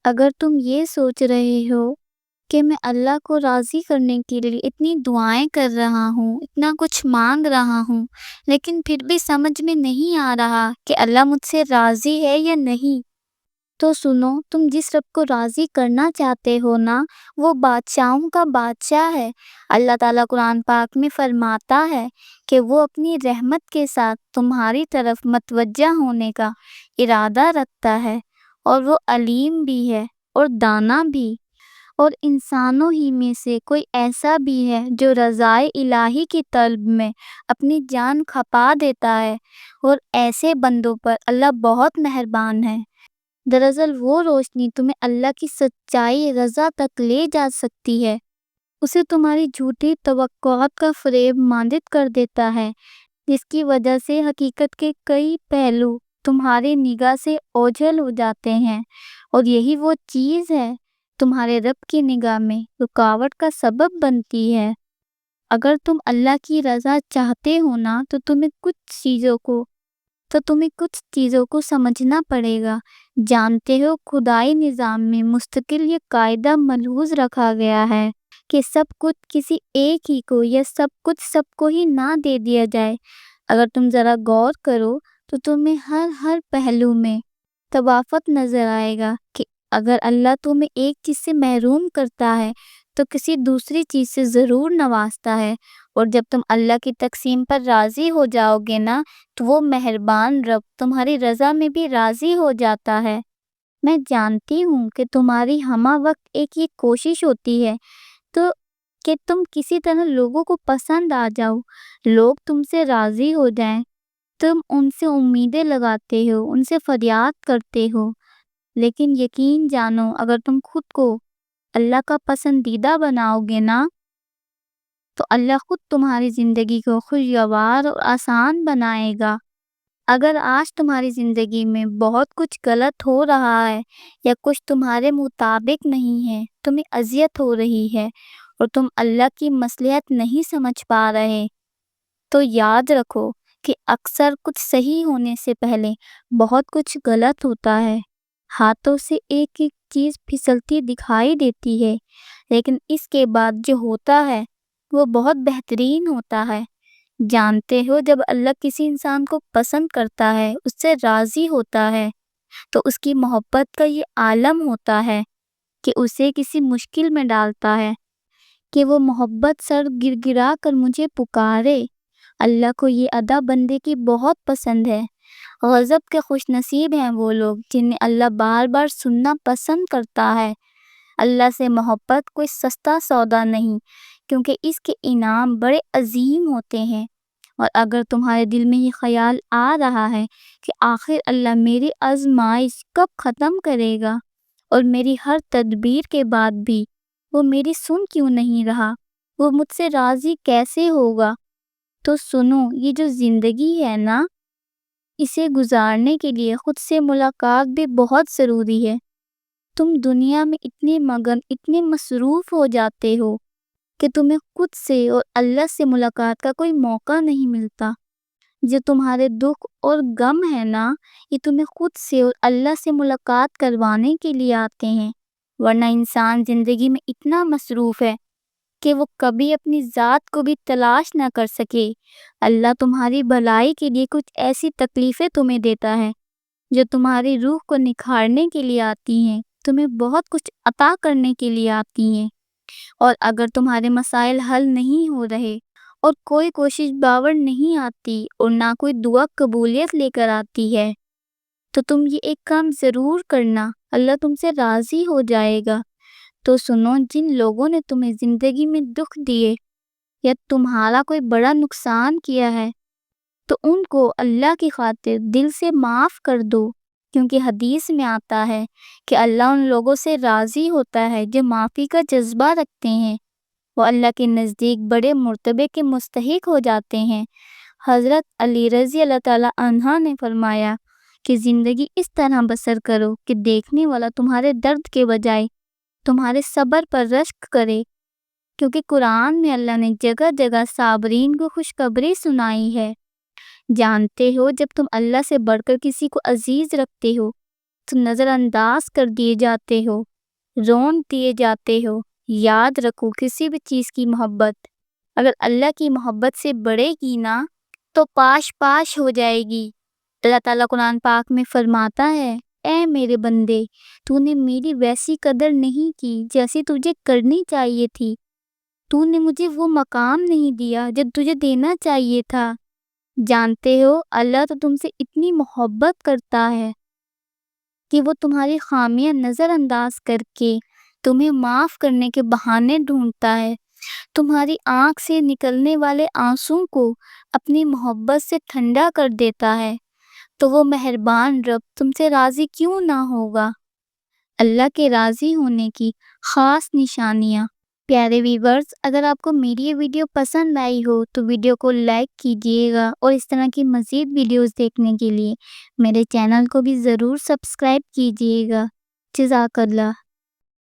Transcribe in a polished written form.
اگر تم یہ سوچ رہے ہو کہ میں اللہ کو راضی کرنے کے لیے اتنی دعائیں کر رہا ہوں، اتنا کچھ مانگ رہا ہوں، لیکن پھر بھی سمجھ میں نہیں آ رہا کہ اللہ مجھ سے راضی ہے یا نہیں، تو سنو، تم جس رب کو راضی کرنا چاہتے ہو نا، وہ بادشاہوں کا بادشاہ ہے۔ اللہ تعالیٰ قرآن پاک میں فرماتا ہے کہ وہ اپنی رحمت کے ساتھ تمہاری طرف متوجہ ہونے کا ارادہ رکھتا ہے، اور وہ علیم بھی ہے اور دانا بھی، اور انسانوں ہی میں سے کوئی ایسا بھی ہے جو رضائے الہی کی طلب میں اپنی جان کھپا دیتا ہے، اور ایسے بندوں پر اللہ بہت مہربان ہے۔ دراصل وہ روشنی تمہیں اللہ کی سچائی رضا تک لے جا سکتی ہے، اسے تمہاری جھوٹی توقعات کا فریب ماندد کر دیتا ہے، جس کی وجہ سے حقیقت کے کئی پہلو تمہاری نگاہ سے اوجھل ہو جاتے ہیں، اور یہی وہ چیز ہے تمہارے رب کی نگاہ میں رکاوٹ کا سبب بنتی ہے۔ اگر تم اللہ کی رضا چاہتے ہو نا، تو تمہیں کچھ چیزوں کو سمجھنا پڑے گا۔ جانتے ہو، خدائی نظام میں مستقل یہ قاعدہ ملحوظ رکھا گیا ہے کہ سب کچھ کسی ایک ہی کو یا سب کچھ سب کو ہی نہ دے دیا جائے۔ اگر تم ذرا غور کرو تو تمہیں ہر پہلو میں تفاوت نظر آئے گا کہ اگر اللہ تمہیں ایک چیز سے محروم کرتا ہے تو کسی دوسری چیز سے ضرور نوازتا ہے، اور جب تم اللہ کی تقسیم پر راضی ہو جاؤ گے نا، تو وہ مہربان رب تمہاری رضا میں بھی راضی ہو جاتا ہے۔ میں جانتی ہوں کہ تمہاری ہمہ وقت ایک یہ کوشش ہوتی ہے تو کہ تم کسی طرح لوگوں کو پسند آ جاؤ، لوگ تم سے راضی ہو جائیں، تم ان سے امیدیں لگاتے ہو، ان سے فریاد کرتے ہو، لیکن یقین جانو، اگر تم خود کو اللہ کا پسندیدہ بناؤ گے نا، تو اللہ خود تمہاری زندگی کو خوشگوار اور آسان بنائے گا۔ اگر آج تمہاری زندگی میں بہت کچھ غلط ہو رہا ہے یا کچھ تمہارے مطابق نہیں ہے، تمہیں اذیت ہو رہی ہے اور تم اللہ کی مصلحت نہیں سمجھ پا رہے، تو یاد رکھو کہ اکثر کچھ صحیح ہونے سے پہلے بہت کچھ غلط ہوتا ہے۔ ہاتھوں سے ایک ایک چیز پھسلتی دکھائی دیتی ہے، لیکن اس کے بعد جو ہوتا ہے وہ بہت بہترین ہوتا ہے۔ جانتے ہو، جب اللہ کسی انسان کو پسند کرتا ہے، اس سے راضی ہوتا ہے، تو اس کی محبت کا یہ عالم ہوتا ہے کہ اسے کسی مشکل میں ڈالتا ہے کہ وہ محبت سر گر گرا کر مجھے پکارے۔ اللہ کو یہ ادا بندے کی بہت پسند ہے۔ غضب کے خوش نصیب ہیں وہ لوگ جنہیں اللہ بار بار سننا پسند کرتا ہے۔ اللہ سے محبت کوئی سستا سودا نہیں، کیونکہ اس کے انعام بڑے عظیم ہوتے ہیں۔ اور اگر تمہارے دل میں یہ خیال آ رہا ہے کہ آخر اللہ میری آزمائش کب ختم کرے گا، اور میری ہر تدبیر کے بعد بھی وہ میری سن کیوں نہیں رہا، وہ مجھ سے راضی کیسے ہوگا، تو سنو، یہ جو زندگی ہے نا، اسے گزارنے کے لیے خود سے ملاقات بھی بہت ضروری ہے۔ تم دنیا میں اتنے مگن، اتنے مصروف ہو جاتے ہو کہ تمہیں خود سے اور اللہ سے ملاقات کا کوئی موقع نہیں ملتا۔ جو تمہارے دکھ اور غم ہے نا، یہ تمہیں خود سے اور اللہ سے ملاقات کروانے کے لیے آتے ہیں، ورنہ انسان زندگی میں اتنا مصروف ہے کہ وہ کبھی اپنی ذات کو بھی تلاش نہ کر سکے۔ اللہ تمہاری بھلائی کے لیے کچھ ایسی تکلیفیں تمہیں دیتا ہے جو تمہاری روح کو نکھارنے کے لیے آتی ہیں، تمہیں بہت کچھ عطا کرنے کے لیے آتی ہیں۔ اور اگر تمہارے مسائل حل نہیں ہو رہے، اور کوئی کوشش باور نہیں آتی، اور نہ کوئی دعا قبولیت لے کر آتی ہے، تو تم یہ ایک کام ضرور کرنا، اللہ تم سے راضی ہو جائے گا۔ تو سنو، جن لوگوں نے تمہیں زندگی میں دکھ دیے یا تمہارا کوئی بڑا نقصان کیا ہے، تو ان کو اللہ کی خاطر دل سے معاف کر دو، کیونکہ حدیث میں آتا ہے کہ اللہ ان لوگوں سے راضی ہوتا ہے جو معافی کا جذبہ رکھتے ہیں، وہ اللہ کے نزدیک بڑے مرتبے کے مستحق ہو جاتے ہیں۔ حضرت علی رضی اللہ تعالیٰ عنہ نے فرمایا کہ زندگی اس طرح بسر کرو کہ دیکھنے والا تمہارے درد کے بجائے تمہارے صبر پر رشک کرے، کیونکہ قرآن میں اللہ نے جگہ جگہ صابرین کو خوشخبری سنائی ہے۔ جانتے ہو، جب تم اللہ سے بڑھ کر کسی کو عزیز رکھتے ہو وقت نظر انداز کر دیے جاتے ہو، رون دیے جاتے ہو، یاد رکھو کسی بھی چیز کی محبت اگر اللہ کی محبت سے بڑھے گی نا تو پاش پاش ہو جائے گی۔ اللہ تعالیٰ قرآن پاک میں فرماتا ہے، اے میرے بندے، تو نے میری ویسی قدر نہیں کی جیسی تجھے کرنی چاہیے تھی، تو نے مجھے وہ مقام نہیں دیا جو تجھے دینا چاہیے تھا۔ جانتے ہو اللہ تو تم سے اتنی محبت کرتا ہے کہ وہ تمہاری خامیاں نظر انداز کر کے تمہیں معاف کرنے کے بہانے ڈھونڈتا ہے، تمہاری آنکھ سے نکلنے والے آنسوں کو اپنی محبت سے ٹھنڈا کر دیتا ہے، تو وہ مہربان رب تم سے راضی کیوں نہ ہوگا۔ اللہ کے راضی ہونے کی خاص نشانیاں۔ پیارے ویورز، اگر آپ کو میری یہ ویڈیو پسند آئی ہو تو ویڈیو کو لائک کیجئے گا، اور اس طرح کی مزید ویڈیوز دیکھنے کے لیے میرے چینل کو بھی ضرور سبسکرائب کیجئے گا۔ جزاک اللہ۔